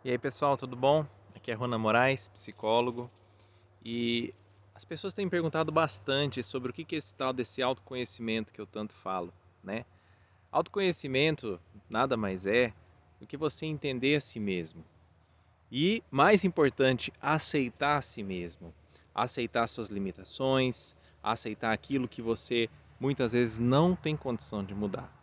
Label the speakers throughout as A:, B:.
A: E aí pessoal, tudo bom? Aqui é Rona Moraes, psicólogo, e as pessoas têm me perguntado bastante sobre o que é esse tal desse autoconhecimento que eu tanto falo, né? Autoconhecimento nada mais é do que você entender a si mesmo. E, mais importante, aceitar a si mesmo. Aceitar suas limitações, aceitar aquilo que você muitas vezes não tem condição de mudar.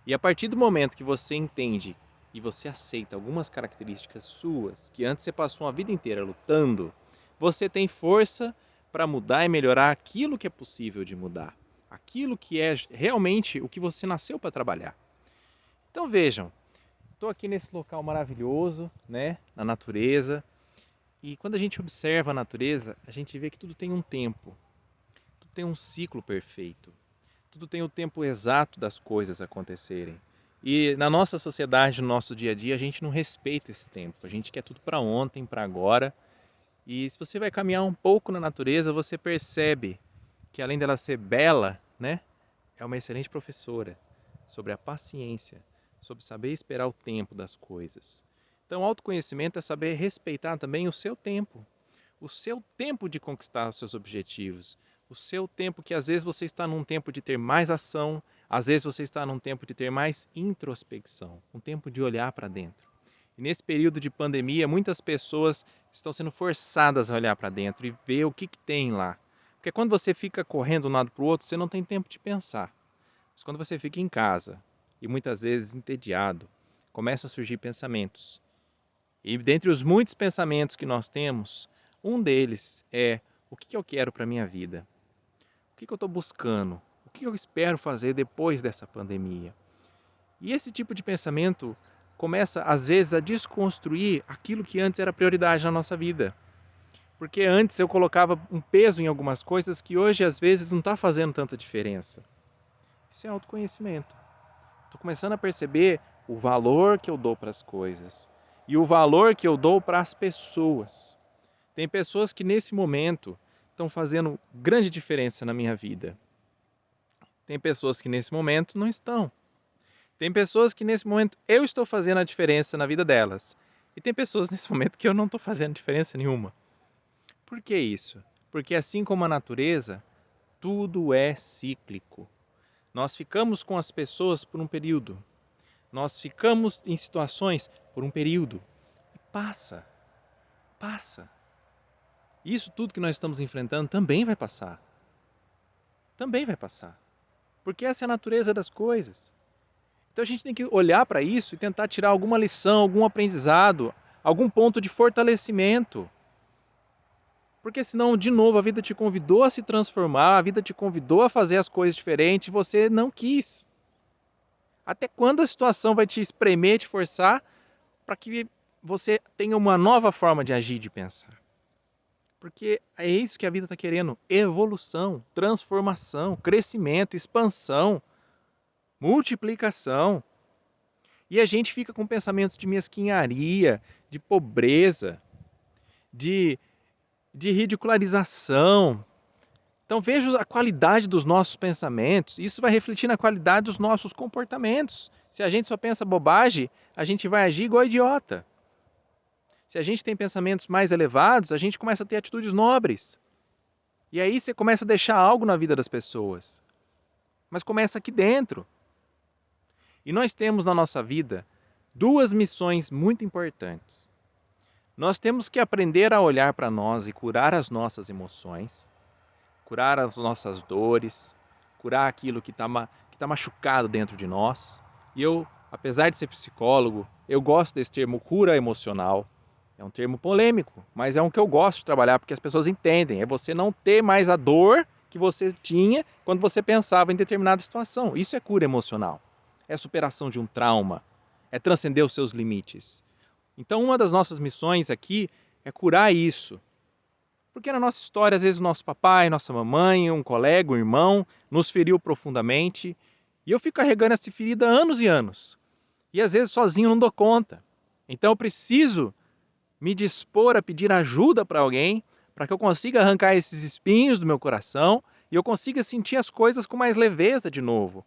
A: E a partir do momento que você entende e você aceita algumas características suas, que antes você passou a vida inteira lutando, você tem força para mudar e melhorar aquilo que é possível de mudar. Aquilo que é realmente o que você nasceu para trabalhar. Então vejam, estou aqui nesse local maravilhoso, né, na natureza, e quando a gente observa a natureza, a gente vê que tudo tem um tempo, tudo tem um ciclo perfeito, tudo tem o tempo exato das coisas acontecerem. E na nossa sociedade, no nosso dia a dia, a gente não respeita esse tempo. A gente quer tudo para ontem, para agora. E se você vai caminhar um pouco na natureza, você percebe que além dela ser bela, né, é uma excelente professora sobre a paciência, sobre saber esperar o tempo das coisas. Então, autoconhecimento é saber respeitar também o seu tempo de conquistar os seus objetivos, o seu tempo que às vezes você está num tempo de ter mais ação, às vezes você está num tempo de ter mais introspecção, um tempo de olhar para dentro. E nesse período de pandemia, muitas pessoas estão sendo forçadas a olhar para dentro e ver o que tem lá. Porque quando você fica correndo de um lado para o outro, você não tem tempo de pensar. Mas quando você fica em casa e muitas vezes entediado, começam a surgir pensamentos. E dentre os muitos pensamentos que nós temos, um deles é: o que eu quero para a minha vida? O que eu estou buscando? O que eu espero fazer depois dessa pandemia? E esse tipo de pensamento começa, às vezes, a desconstruir aquilo que antes era prioridade na nossa vida. Porque antes eu colocava um peso em algumas coisas que hoje, às vezes, não está fazendo tanta diferença. Isso é autoconhecimento. Estou começando a perceber o valor que eu dou para as coisas e o valor que eu dou para as pessoas. Tem pessoas que nesse momento estão fazendo grande diferença na minha vida. Tem pessoas que nesse momento não estão. Tem pessoas que nesse momento eu estou fazendo a diferença na vida delas. E tem pessoas nesse momento que eu não estou fazendo diferença nenhuma. Por que isso? Porque assim como a natureza, tudo é cíclico. Nós ficamos com as pessoas por um período. Nós ficamos em situações por um período. E passa, passa. Isso tudo que nós estamos enfrentando também vai passar. Também vai passar. Porque essa é a natureza das coisas. Então a gente tem que olhar para isso e tentar tirar alguma lição, algum aprendizado, algum ponto de fortalecimento. Porque senão, de novo, a vida te convidou a se transformar, a vida te convidou a fazer as coisas diferentes e você não quis. Até quando a situação vai te espremer, te forçar para que você tenha uma nova forma de agir, de pensar? Porque é isso que a vida está querendo: evolução, transformação, crescimento, expansão, multiplicação. E a gente fica com pensamentos de mesquinharia, de pobreza, de, de ridicularização. Então veja a qualidade dos nossos pensamentos. Isso vai refletir na qualidade dos nossos comportamentos. Se a gente só pensa bobagem, a gente vai agir igual idiota. Se a gente tem pensamentos mais elevados, a gente começa a ter atitudes nobres. E aí você começa a deixar algo na vida das pessoas. Mas começa aqui dentro. E nós temos na nossa vida duas missões muito importantes. Nós temos que aprender a olhar para nós e curar as nossas emoções, curar as nossas dores, curar aquilo que tá machucado dentro de nós. E eu, apesar de ser psicólogo, eu gosto desse termo cura emocional. É um termo polêmico, mas é um que eu gosto de trabalhar porque as pessoas entendem. É você não ter mais a dor que você tinha quando você pensava em determinada situação. Isso é cura emocional. É superação de um trauma. É transcender os seus limites. Então, uma das nossas missões aqui é curar isso. Porque na nossa história, às vezes, o nosso papai, nossa mamãe, um colega, um irmão, nos feriu profundamente. E eu fico carregando essa ferida há anos e anos. E às vezes sozinho não dou conta. Então eu preciso me dispor a pedir ajuda para alguém, para que eu consiga arrancar esses espinhos do meu coração e eu consiga sentir as coisas com mais leveza de novo.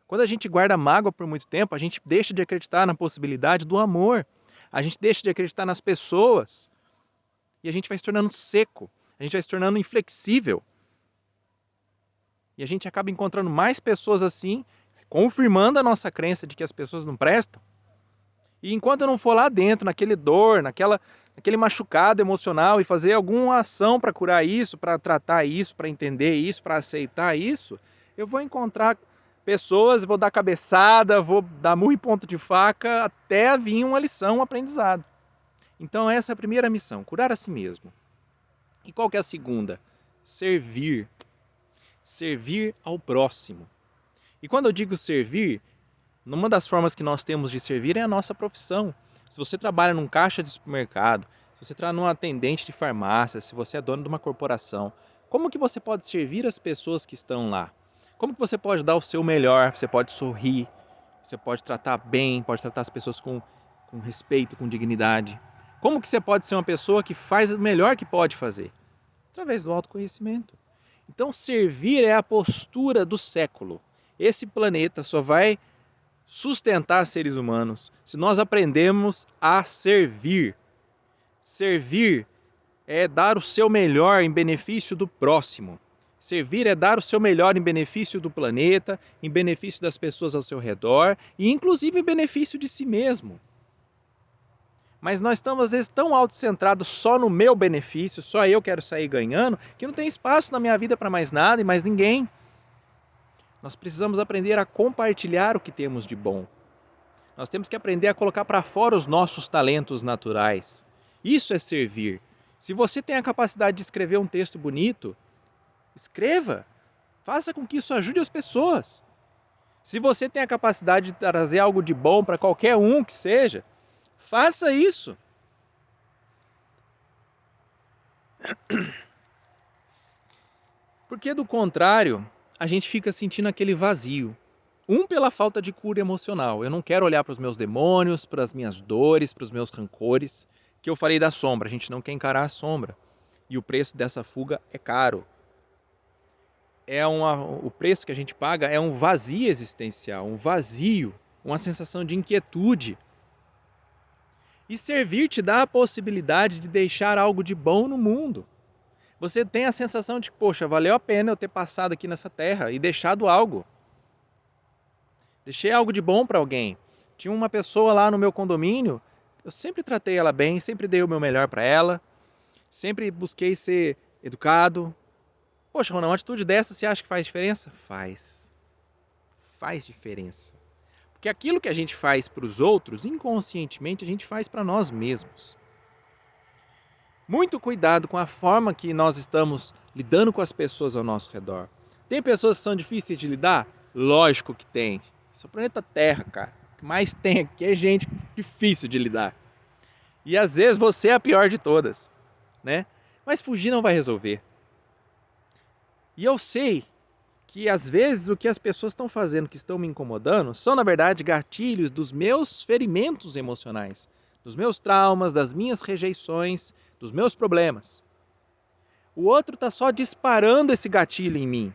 A: Quando a gente guarda mágoa por muito tempo, a gente deixa de acreditar na possibilidade do amor. a gente deixa de acreditar nas pessoas e a gente vai se tornando seco, a gente vai se tornando inflexível. E a gente acaba encontrando mais pessoas assim, confirmando a nossa crença de que as pessoas não prestam. E enquanto eu não for lá dentro, naquele dor, naquele machucado emocional e fazer alguma ação para curar isso, para tratar isso, para entender isso, para aceitar isso, eu vou encontrar pessoas, vou dar cabeçada, vou dar murro em ponta de faca, até vir uma lição, um aprendizado. Então essa é a primeira missão, curar a si mesmo. E qual que é a segunda? Servir. Servir ao próximo. E quando eu digo servir, uma das formas que nós temos de servir é a nossa profissão. Se você trabalha num caixa de supermercado, se você trabalha num atendente de farmácia, se você é dono de uma corporação, como que você pode servir as pessoas que estão lá? Como que você pode dar o seu melhor? Você pode sorrir, você pode tratar bem, pode tratar as pessoas com respeito, com dignidade. Como que você pode ser uma pessoa que faz o melhor que pode fazer? Através do autoconhecimento. Então servir é a postura do século. Esse planeta só vai sustentar seres humanos se nós aprendemos a servir. Servir é dar o seu melhor em benefício do próximo. Servir é dar o seu melhor em benefício do planeta, em benefício das pessoas ao seu redor e inclusive em benefício de si mesmo. Mas nós estamos às vezes tão autocentrados só no meu benefício, só eu quero sair ganhando, que não tem espaço na minha vida para mais nada e mais ninguém. Nós precisamos aprender a compartilhar o que temos de bom. Nós temos que aprender a colocar para fora os nossos talentos naturais. Isso é servir. Se você tem a capacidade de escrever um texto bonito, escreva. Faça com que isso ajude as pessoas. Se você tem a capacidade de trazer algo de bom para qualquer um que seja, faça isso. Porque do contrário, a gente fica sentindo aquele vazio. Pela falta de cura emocional. Eu não quero olhar para os meus demônios, para as minhas dores, para os meus rancores, que eu falei da sombra. A gente não quer encarar a sombra. E o preço dessa fuga é caro. O preço que a gente paga é um vazio existencial, um vazio, uma sensação de inquietude. E servir te dá a possibilidade de deixar algo de bom no mundo. Você tem a sensação de que, poxa, valeu a pena eu ter passado aqui nessa terra e deixado algo. Deixei algo de bom para alguém. Tinha uma pessoa lá no meu condomínio, eu sempre tratei ela bem, sempre dei o meu melhor para ela, sempre busquei ser educado. Poxa, Ronald, uma atitude dessa você acha que faz diferença? Faz. Faz diferença. Porque aquilo que a gente faz para os outros, inconscientemente, a gente faz para nós mesmos. Muito cuidado com a forma que nós estamos lidando com as pessoas ao nosso redor. Tem pessoas que são difíceis de lidar? Lógico que tem. Esse é o planeta Terra, cara. O que mais tem aqui é gente difícil de lidar. E às vezes você é a pior de todas, né? Mas fugir não vai resolver. E eu sei que às vezes o que as pessoas estão fazendo, que estão me incomodando, são na verdade gatilhos dos meus ferimentos emocionais, dos meus traumas, das minhas rejeições, dos meus problemas. O outro está só disparando esse gatilho em mim.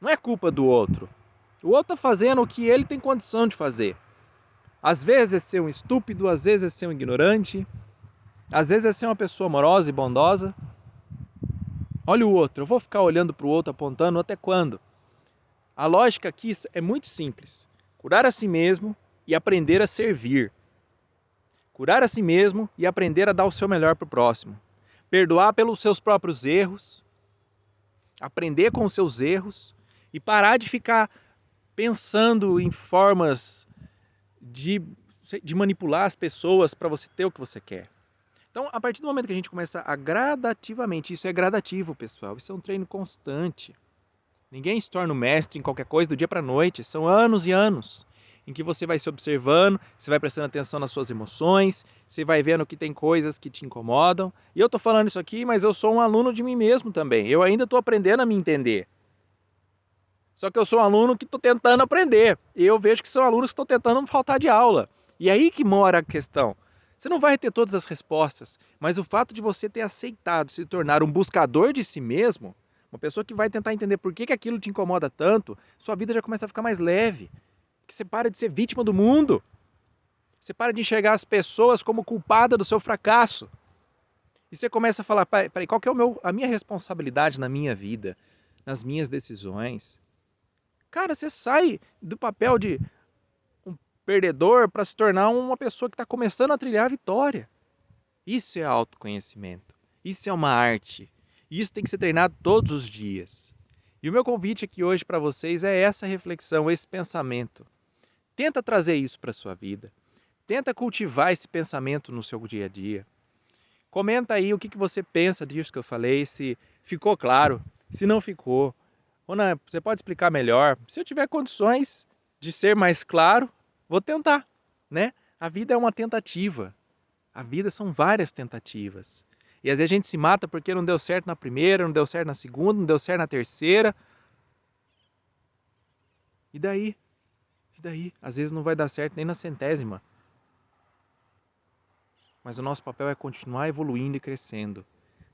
A: Não é culpa do outro. O outro está fazendo o que ele tem condição de fazer. Às vezes é ser um estúpido, às vezes é ser um ignorante, às vezes é ser uma pessoa amorosa e bondosa. Olha o outro, eu vou ficar olhando para o outro apontando até quando? A lógica aqui é muito simples. Curar a si mesmo e aprender a servir. Curar a si mesmo e aprender a dar o seu melhor para o próximo. Perdoar pelos seus próprios erros, aprender com os seus erros e parar de ficar pensando em formas de manipular as pessoas para você ter o que você quer. Então, a partir do momento que a gente começa a gradativamente, isso é gradativo, pessoal, isso é um treino constante. Ninguém se torna um mestre em qualquer coisa do dia para a noite, são anos e anos em que você vai se observando, você vai prestando atenção nas suas emoções, você vai vendo que tem coisas que te incomodam. E eu estou falando isso aqui, mas eu sou um aluno de mim mesmo também, eu ainda estou aprendendo a me entender. Só que eu sou um aluno que estou tentando aprender, e eu vejo que são alunos que estão tentando faltar de aula. E aí que mora a questão. Você não vai ter todas as respostas, mas o fato de você ter aceitado se tornar um buscador de si mesmo, uma pessoa que vai tentar entender por que aquilo te incomoda tanto, sua vida já começa a ficar mais leve. Porque você para de ser vítima do mundo. Você para de enxergar as pessoas como culpadas do seu fracasso. E você começa a falar, peraí, qual que é a minha responsabilidade na minha vida, nas minhas decisões? Cara, você sai do papel de um perdedor para se tornar uma pessoa que está começando a trilhar a vitória. Isso é autoconhecimento. Isso é uma arte. E isso tem que ser treinado todos os dias. E o meu convite aqui hoje para vocês é essa reflexão, esse pensamento. Tenta trazer isso para a sua vida. Tenta cultivar esse pensamento no seu dia a dia. Comenta aí o que você pensa disso que eu falei, se ficou claro, se não ficou. Rona, você pode explicar melhor? Se eu tiver condições de ser mais claro, vou tentar, né? A vida é uma tentativa. A vida são várias tentativas. E às vezes a gente se mata porque não deu certo na primeira, não deu certo na segunda, não deu certo na terceira. E daí? E daí? Às vezes não vai dar certo nem na centésima. Mas o nosso papel é continuar evoluindo e crescendo,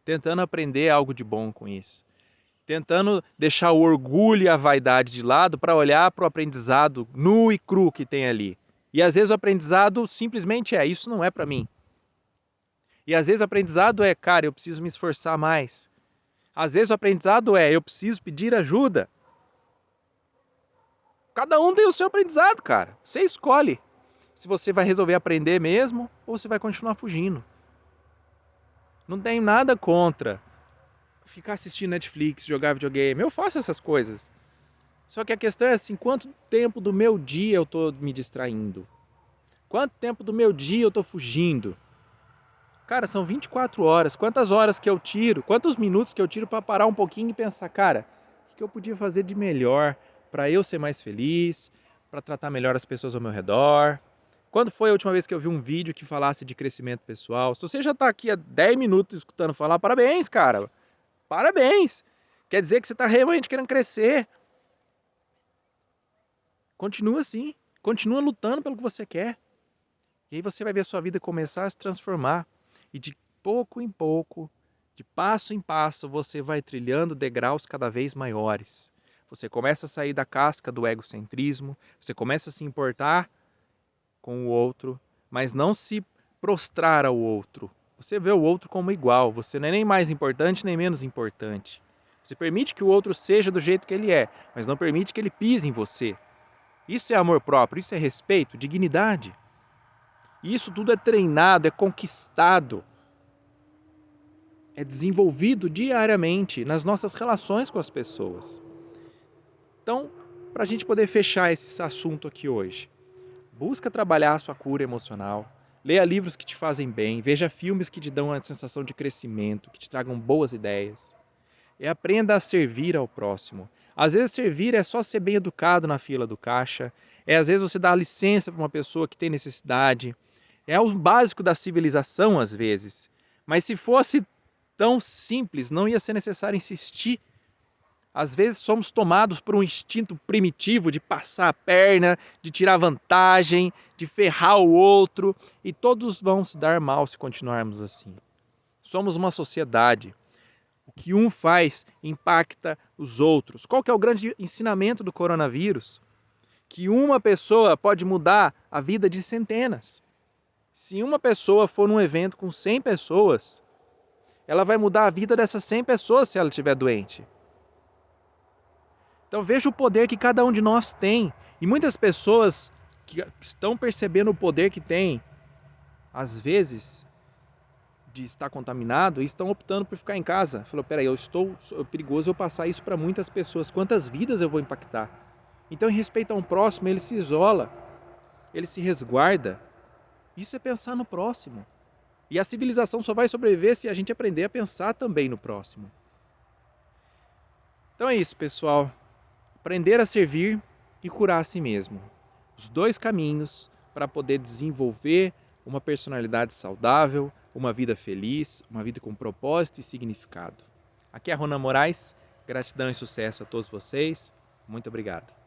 A: tentando aprender algo de bom com isso, tentando deixar o orgulho e a vaidade de lado para olhar para o aprendizado nu e cru que tem ali. E às vezes o aprendizado simplesmente é, isso não é para mim. E às vezes o aprendizado é, cara, eu preciso me esforçar mais. Às vezes o aprendizado é, eu preciso pedir ajuda. Cada um tem o seu aprendizado, cara. Você escolhe se você vai resolver aprender mesmo ou se vai continuar fugindo. Não tenho nada contra ficar assistindo Netflix, jogar videogame. Eu faço essas coisas. Só que a questão é assim, quanto tempo do meu dia eu tô me distraindo? Quanto tempo do meu dia eu tô fugindo? Cara, são 24 horas. Quantas horas que eu tiro? Quantos minutos que eu tiro para parar um pouquinho e pensar, cara, o que eu podia fazer de melhor para eu ser mais feliz, para tratar melhor as pessoas ao meu redor? Quando foi a última vez que eu vi um vídeo que falasse de crescimento pessoal? Se você já está aqui há 10 minutos escutando falar, parabéns, cara. Parabéns. Quer dizer que você está realmente querendo crescer. Continua assim. Continua lutando pelo que você quer. E aí você vai ver a sua vida começar a se transformar. E de pouco em pouco, de passo em passo, você vai trilhando degraus cada vez maiores. Você começa a sair da casca do egocentrismo. Você começa a se importar com o outro, mas não se prostrar ao outro. Você vê o outro como igual, você não é nem mais importante nem menos importante. Você permite que o outro seja do jeito que ele é, mas não permite que ele pise em você. Isso é amor próprio, isso é respeito, dignidade. E isso tudo é treinado, é conquistado, é desenvolvido diariamente nas nossas relações com as pessoas. Então, para a gente poder fechar esse assunto aqui hoje, busca trabalhar a sua cura emocional, leia livros que te fazem bem, veja filmes que te dão a sensação de crescimento, que te tragam boas ideias. E aprenda a servir ao próximo. Às vezes servir é só ser bem educado na fila do caixa, às vezes você dá licença para uma pessoa que tem necessidade. É o básico da civilização às vezes. Mas se fosse tão simples, não ia ser necessário insistir. Às vezes somos tomados por um instinto primitivo de passar a perna, de tirar vantagem, de ferrar o outro, e todos vão se dar mal se continuarmos assim. Somos uma sociedade. O que um faz impacta os outros. Qual que é o grande ensinamento do coronavírus? Que uma pessoa pode mudar a vida de centenas. Se uma pessoa for num evento com 100 pessoas, ela vai mudar a vida dessas 100 pessoas se ela estiver doente. Então veja o poder que cada um de nós tem. E muitas pessoas que estão percebendo o poder que tem, às vezes, de estar contaminado, e estão optando por ficar em casa. Falou, peraí, é perigoso eu passar isso para muitas pessoas. Quantas vidas eu vou impactar? Então, em respeito a um próximo, ele se isola, ele se resguarda. Isso é pensar no próximo. E a civilização só vai sobreviver se a gente aprender a pensar também no próximo. Então é isso, pessoal. Aprender a servir e curar a si mesmo. Os dois caminhos para poder desenvolver uma personalidade saudável, uma vida feliz, uma vida com propósito e significado. Aqui é a Rona Moraes. Gratidão e sucesso a todos vocês. Muito obrigado.